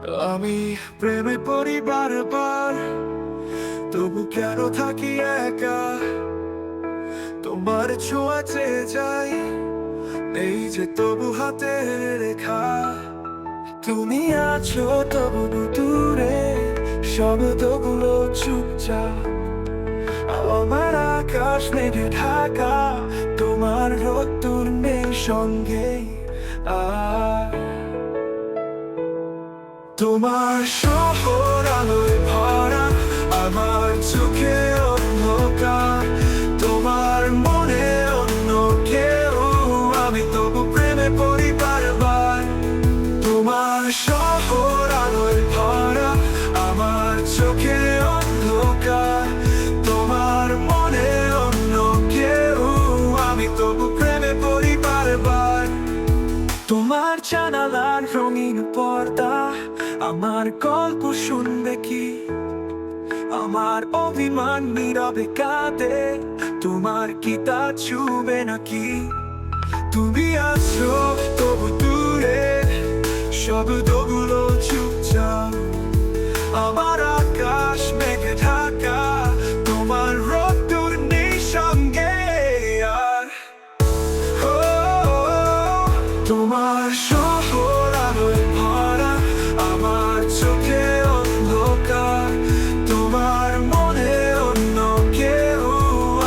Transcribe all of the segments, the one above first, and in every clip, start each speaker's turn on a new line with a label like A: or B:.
A: আমি প্রেমে পড়ি বারবার, তবু কেন থাকি একা? তোমার ছোঁয়া চেয়ে যাই, এই যে তবু হাতের রেখা। তুমি আছো তবু দূরে, শব্দগুলো চুপচাপ। আমার আকাশ মেঘে ঢাকা, তোমার রোদ্দুর নেই সঙ্গে। আর তোমার শহর আলোয় ভরা, আমার চোখে অন্ধকার। তোমার মনে অন্য কেউ, আমি তবু প্রেমে পড়ি বারবার। তোমার শহর আলোয় ভরা, আমার চোখে অন্ধকার। তোমার মনে অন্য কেউ, আমি তবু প্রেমে পড়ি বারবার। তোমার জানালার রঙিন পর্দা আমার গল্প শুনবে কি? আমার অভিমান নীরবে কাঁদে, তোমার কি তা ছুবে নাকি? তুমি আছো তবু দূরে, শব্দগুলো চুপচাপ। আমার আকাশ মেঘে ঢাকা, তোমার রোদ্দুর নেই সঙ্গে। আর তোমার শহর আলোয় ভরা, আমার চোখে অন্ধকার। তোমার মনে অন্য কেউ,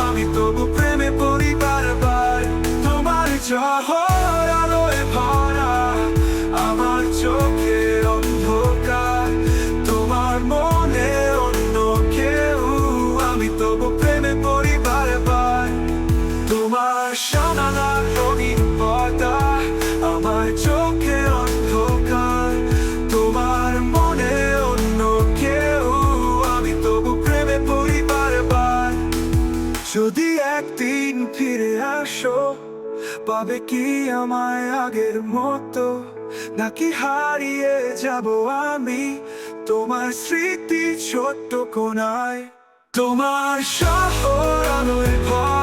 A: আমি তবু প্রেমে পড়ি বারবার। তোমার শহর আলোয় ভরা, আমার চোখে অন্ধকার। তোমার মনে অন্য কেউ, আমি তবু প্রেমে পড়ি বারবার। তোমার জানালার রঙিন পর্দা আমার চোখে অন্ধকার। তোমার মনে অন্য কেউ, আমি তবু প্রেমে পড়ি বারবার। যদি একদিন ফিরে আসো, পাবে কি আমায় আগের মতো? নাকি হারিয়ে যাব আমি তোমার স্মৃতি ছোট্ট কোণায়? তোমার শহর আলোয় ভরা,